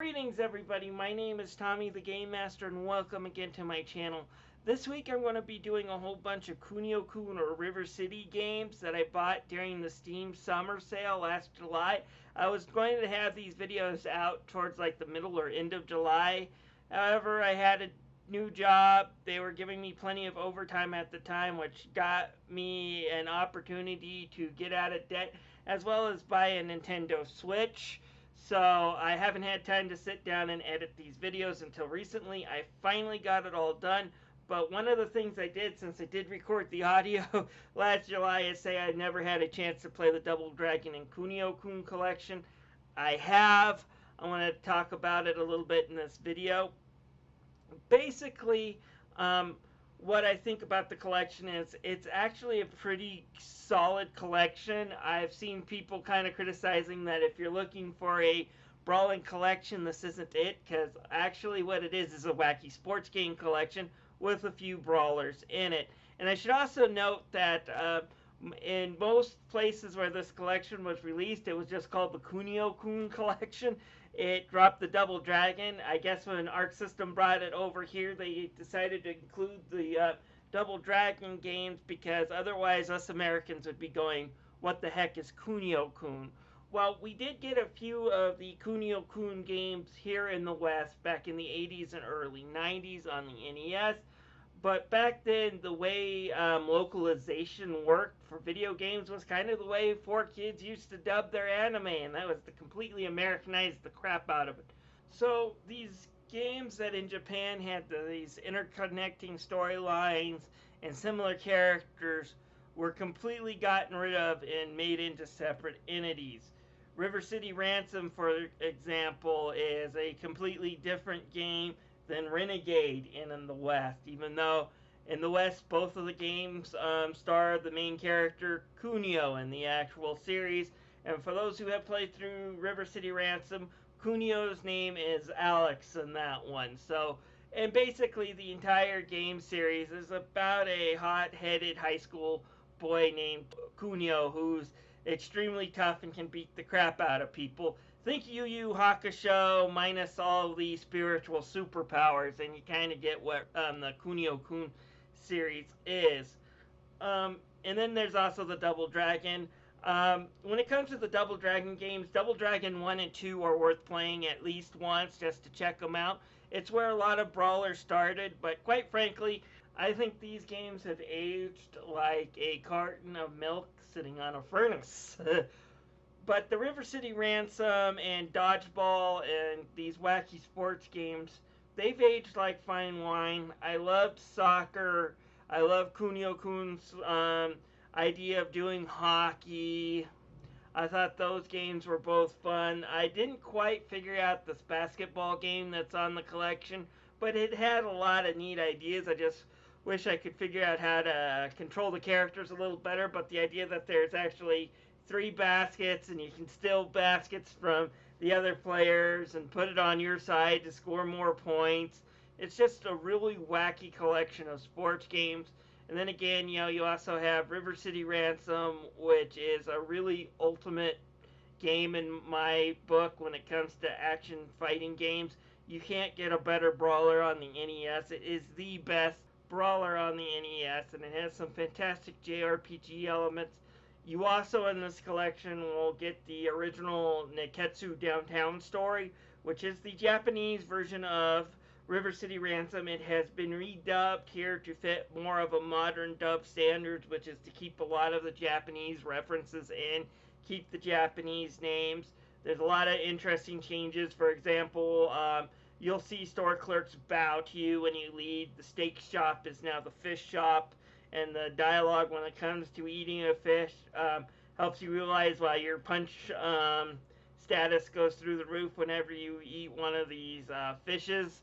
Greetings everybody, my name is Tommy the Game Master and welcome again to my channel. This week I'm going to be doing a whole bunch of Kunio Kun or River City games that I bought during the Steam summer sale last July. I was going to have these videos out towards like the middle or end of July. However, I had a new job. They were giving me plenty of overtime at the time, which got me an opportunity to get out of debt as well as buy a Nintendo Switch. So I haven't had time to sit down and edit these videos until recently. I finally got it all done. But one of the things I did, since I did record the audio last July, is say I never had a chance to play the Double Dragon and Kunio Kun collection. I have. I want to talk about it a little bit in this video. Basically, what I think about the collection is it's actually a pretty solid collection. I've seen people kind of criticizing that if you're looking for a brawling collection, this isn't it, because actually what it is a wacky sports game collection with a few brawlers in it. And I should also note that in most places where this collection was released, it was just called the Kunio Kun collection. It dropped the Double Dragon. I guess when Arc System brought it over here, they decided to include the Double Dragon games because otherwise us Americans would be going, what the heck is Kunio Kun? Well, we did get a few of the Kunio Kun games here in the West back in the 80s and early 90s on the NES. But back then, the way localization worked for video games was kind of the way 4Kids used to dub their anime, and that was to completely Americanize the crap out of it. So these games that in Japan had these interconnecting storylines and similar characters were completely gotten rid of and made into separate entities. River City Ransom, for example, is a completely different game than Renegade in the West, even though in the West both of the games star the main character Kunio in the actual series. And for those who have played through River City Ransom, Kunio's name is Alex in that one. So, and basically the entire game series is about a hot-headed high school boy named Kunio who's extremely tough and can beat the crap out of people. Think Yu Yu Hakusho minus all the spiritual superpowers, and you kind of get what the Kunio Kun series is. And then there's also the Double Dragon. When it comes to the Double Dragon games, Double Dragon 1 and 2 are worth playing at least once just to check them out. It's where a lot of brawlers started, but quite frankly, I think these games have aged like a carton of milk sitting on a furnace. But the River City Ransom and Dodgeball and these wacky sports games, they've aged like fine wine. I loved soccer. I love Kunio Kun's idea of doing hockey. I thought those games were both fun. I didn't quite figure out this basketball game that's on the collection, but it had a lot of neat ideas. I just wish I could figure out how to control the characters a little better, but the idea that there's actually 3 baskets and you can steal baskets from the other players and put it on your side to score more points. It's just a really wacky collection of sports games. And then again, you also have River City Ransom, which is a really ultimate game in my book when it comes to action fighting games. You can't get a better brawler on the NES. It is the best brawler on the NES, and it has some fantastic JRPG elements. You also in this collection will get the original Neketsu Downtown story, which is the Japanese version of River City Ransom. It has been redubbed here to fit more of a modern dub standards, which is to keep a lot of the Japanese references in, keep the Japanese names. There's a lot of interesting changes. For example, you'll see store clerks bow to you when you leave. The steak shop is now the fish shop. And the dialogue when it comes to eating a fish helps you realize why your punch status goes through the roof whenever you eat one of these fishes.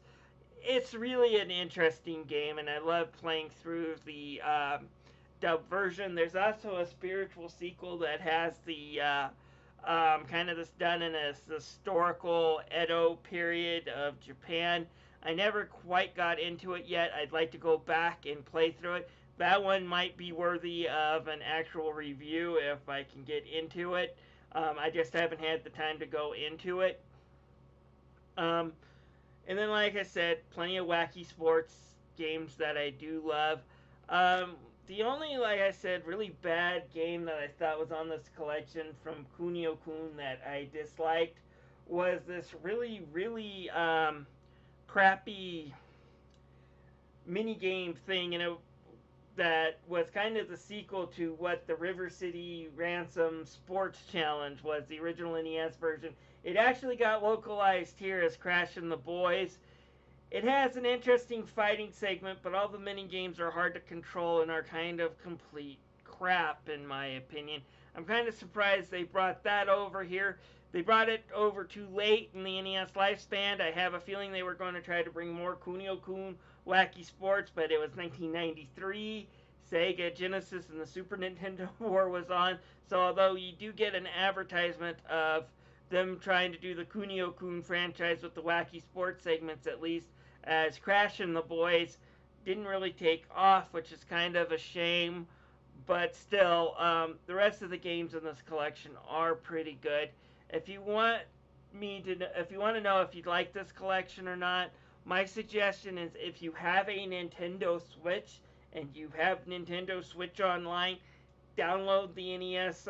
It's really an interesting game, and I love playing through the dub version. There's also a spiritual sequel that has the kind of this done in a historical Edo period of Japan. I never quite got into it yet. I'd like to go back and play through it. That one might be worthy of an actual review if I can get into it. I just haven't had the time to go into it. Um, and then, like I said, plenty of wacky sports games that I do love. Um, the only, like I said, really bad game that I thought was on this collection from Kunio Kun that I disliked was this really crappy mini game thing, that was kind of the sequel to what the River City Ransom Sports Challenge was, the original NES version. It actually got localized here as Crash and the Boys. It has an interesting fighting segment, but all the mini games are hard to control and are kind of complete crap, in my opinion. I'm kind of surprised they brought that over here. They brought it over too late in the NES lifespan. I have a feeling they were going to try to bring more Kunio Kun Wacky Sports, but it was 1993. Sega, Genesis, and the Super Nintendo war was on. So although you do get an advertisement of them trying to do the Kunio Kun franchise with the wacky sports segments, at least, as Crash and the Boys didn't really take off, which is kind of a shame. But still, the rest of the games in this collection are pretty good. If you want if you want to know if you'd like this collection or not, my suggestion is if you have a Nintendo Switch and you have Nintendo Switch Online, download the NES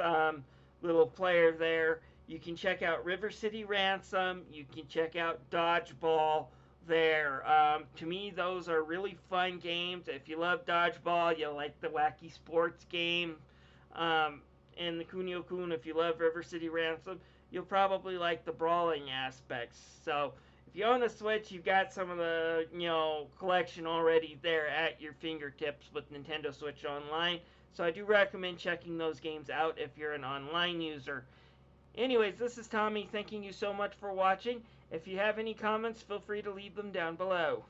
little player there. You can check out River City Ransom. You can check out Dodgeball there. To me, those are really fun games. If you love Dodgeball, you'll like the wacky sports game. And the Kunio Kun, if you love River City Ransom, you'll probably like the brawling aspects. So if you own a Switch, you've got some of the collection already there at your fingertips with Nintendo Switch Online. So I do recommend checking those games out if you're an online user. Anyways, this is Tommy, thanking you so much for watching. If you have any comments, feel free to leave them down below.